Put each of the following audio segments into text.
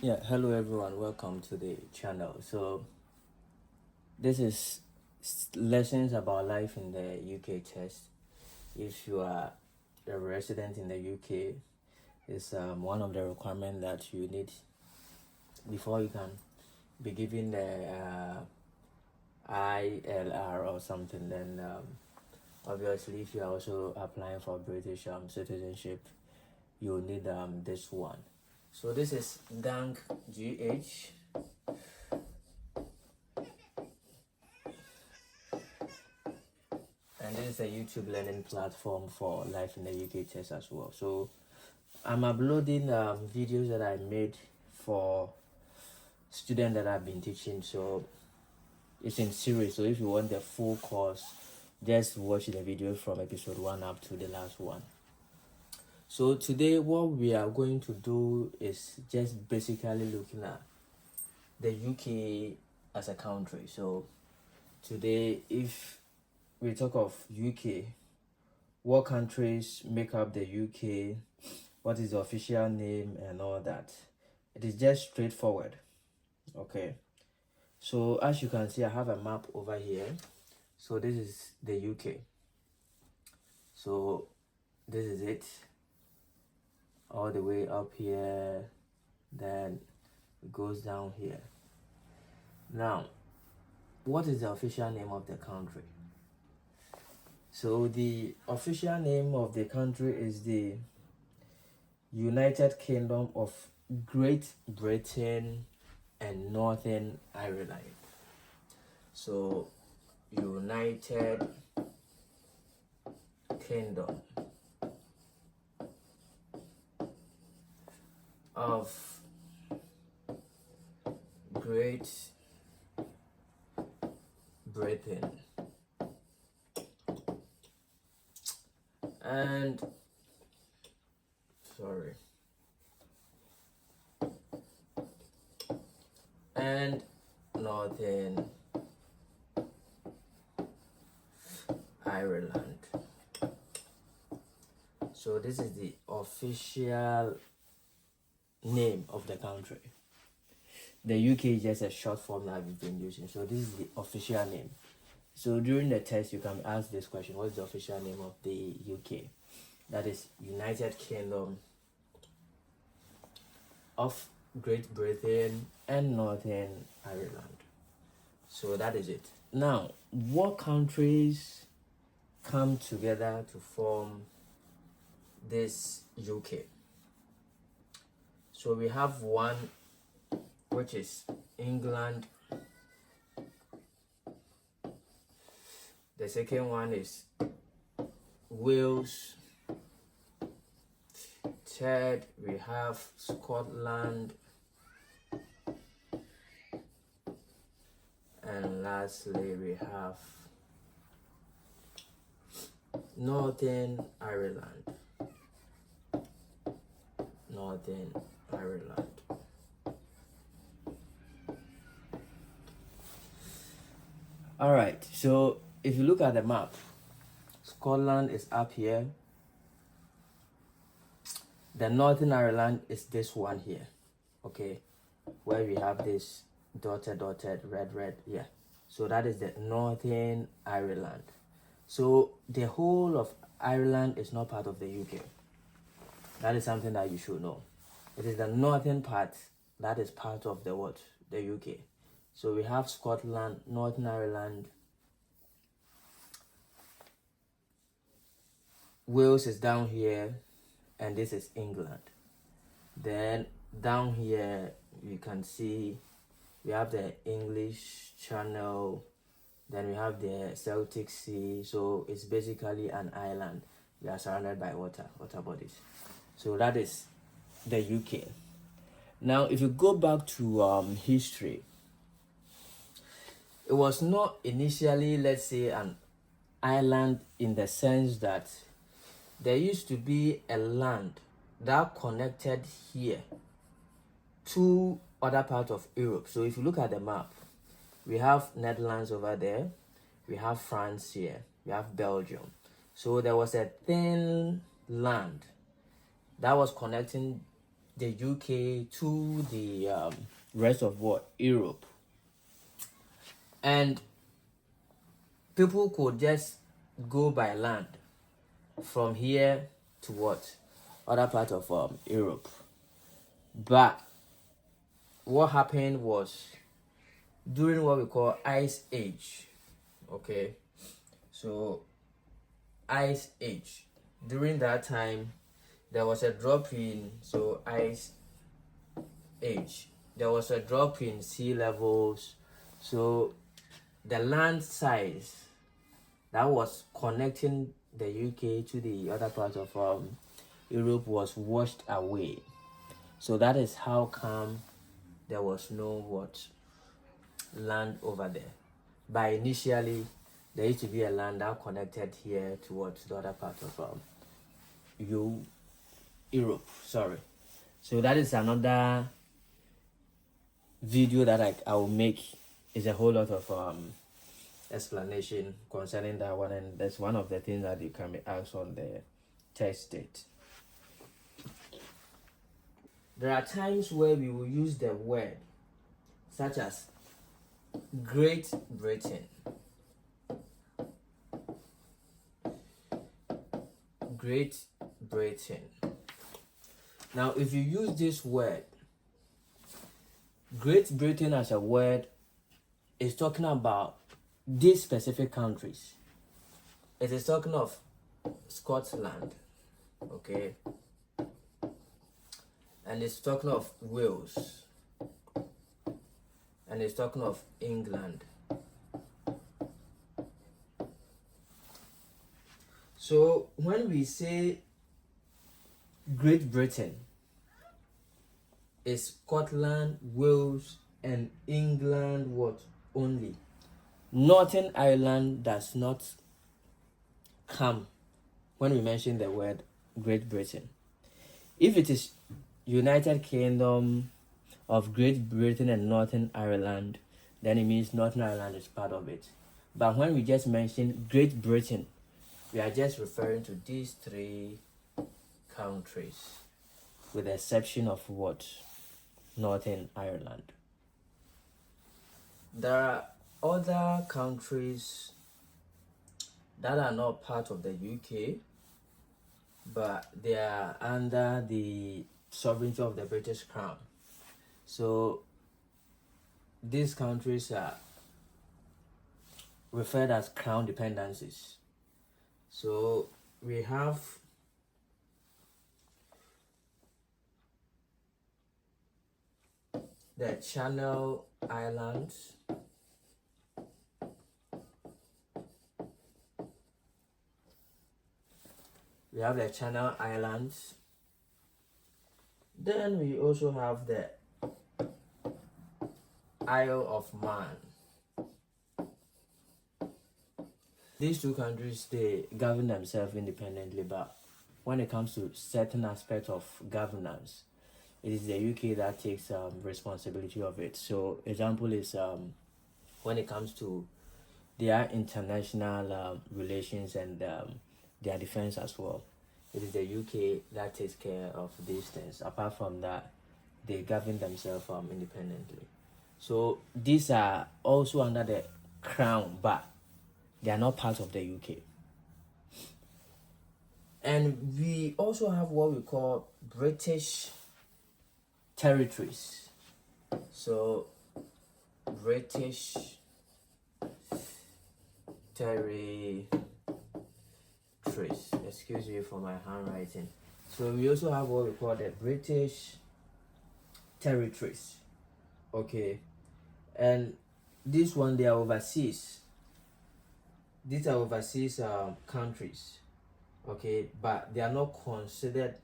Yeah, hello everyone, welcome to the channel. So this is lessons about life in the UK test. If you are a resident in the UK, it's one of the requirements that you need before you can be given the ILR or something. Then obviously if you are also applying for British citizenship, you need this one. So this is Gang GH. And this is a YouTube learning platform for life in the UK test as well. So I'm uploading videos that I made for students that I've been teaching. So it's in series. So if you want the full course, just watch the video from episode 1 up to the last one. So today what we are going to do is just basically looking at the UK as a country. So today, if we talk of UK, what countries make up the UK, what is the official name and all that. It is just straightforward. Okay, so as you can see, I have a map over here. So this is the UK. So this is it, all the way up here, then it goes down here. Now, what is the official name of the country? So the official name of the country is the United Kingdom of Great Britain and Northern Ireland. So United Kingdom of Great Britain and and Northern Ireland. So this is the official name of the country. The UK is just a short form that we've been using. So this is the official name. So during the test, you can ask this question: what's the official name of the UK? That is United Kingdom of Great Britain and Northern Ireland. So that is it. Now, what countries come together to form this UK? So we have one, which is England. The second one is Wales. Third, we have Scotland. And lastly, we have Northern Ireland. Northern Ireland. All right, so if you look at the map, Scotland is up here. The Northern Ireland is this one here, okay, where we have this dotted, red, yeah. So that is the Northern Ireland. So the whole of Ireland is not part of the UK. That is something that you should know. It is the northern part that is part of the what? The UK. So we have Scotland, Northern Ireland, Wales is down here, and this is England. Then down here you can see we have the English Channel, then we have the Celtic Sea. So it's basically an island. We are surrounded by water bodies. So that is the UK. Now if you go back to history, it was not initially, let's say, an island in the sense that there used to be a land that connected here to other parts of Europe. So if you look at the map, we have Netherlands over there, we have France here, we have Belgium. So there was a thin land that was connecting the UK to the rest of what Europe, and people could just go by land from here to what other part of Europe. But what happened was during what we call Ice Age. Okay, so Ice Age, during that time there was a drop in Ice Age, there was a drop in sea levels, so the land size that was connecting the UK to the other part of Europe was washed away. So that is how come there was no land over there. But initially there used to be a land that connected here towards the other part of Europe. Sorry. So that is another video that I will make. Is a whole lot of explanation concerning that one, and that's one of the things that you can be asked on the test date. There are times where we will use the word such as Great Britain, Great Britain. Now if you use this word Great Britain as a word, is talking about these specific countries. It is talking of Scotland, okay, and it's talking of Wales, and it's talking of England. So when we say Great Britain, is Scotland, Wales, and England only. Northern Ireland does not come when we mention the word Great Britain. If it is United Kingdom of Great Britain and Northern Ireland, then it means Northern Ireland is part of it. But when we just mention Great Britain, we are just referring to these three countries, with the exception of Northern Ireland. There are other countries that are not part of the UK, but they are under the sovereignty of the British Crown. So these countries are referred as crown dependencies. So we have the Channel Islands, we have the Channel Islands, then we also have the Isle of Man. These two countries, they govern themselves independently, but when it comes to certain aspects of governance, it is the UK that takes responsibility of it. So example is when it comes to their international relations and their defense as well, it is the UK that takes care of these things. Apart from that, they govern themselves independently. So these are also under the crown, but they are not part of the UK. And we also have what we call British territories. So British territories. Excuse me for my handwriting. So we also have what we call the British territories. Okay, and this one, they are overseas. These are overseas countries. Okay, but they are not considered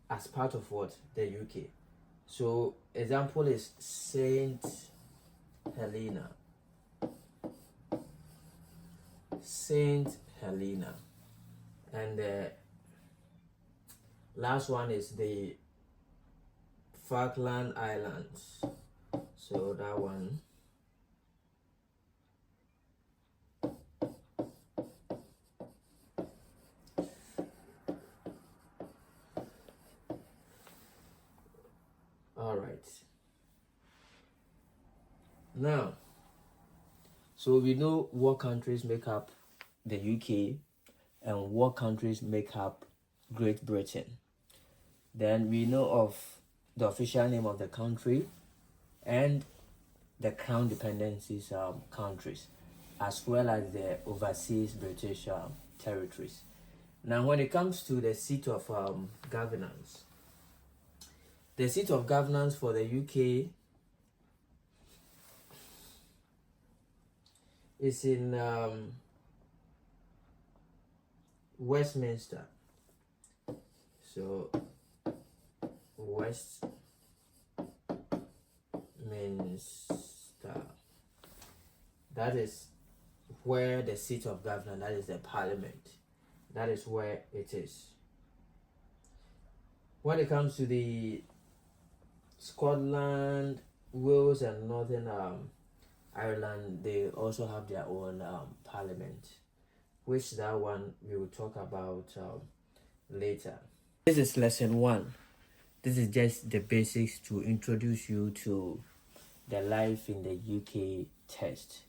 as part of the UK. So example is Saint Helena. Saint Helena. And the last one is the Falkland Islands. So that one. All right. Now, so we know what countries make up the UK and what countries make up Great Britain. Then we know of the official name of the country and the crown dependencies countries, as well as the overseas British territories. Now, when it comes to the seat of governance, the seat of governance for the UK is in Westminster. So Westminster, that is where the seat of government, that is the parliament, that is where it is. When it comes to the Scotland, Wales and Northern Ireland, they also have their own parliament, which that one we will talk about later. This is lesson 1. This is just the basics to introduce you to the life in the UK test.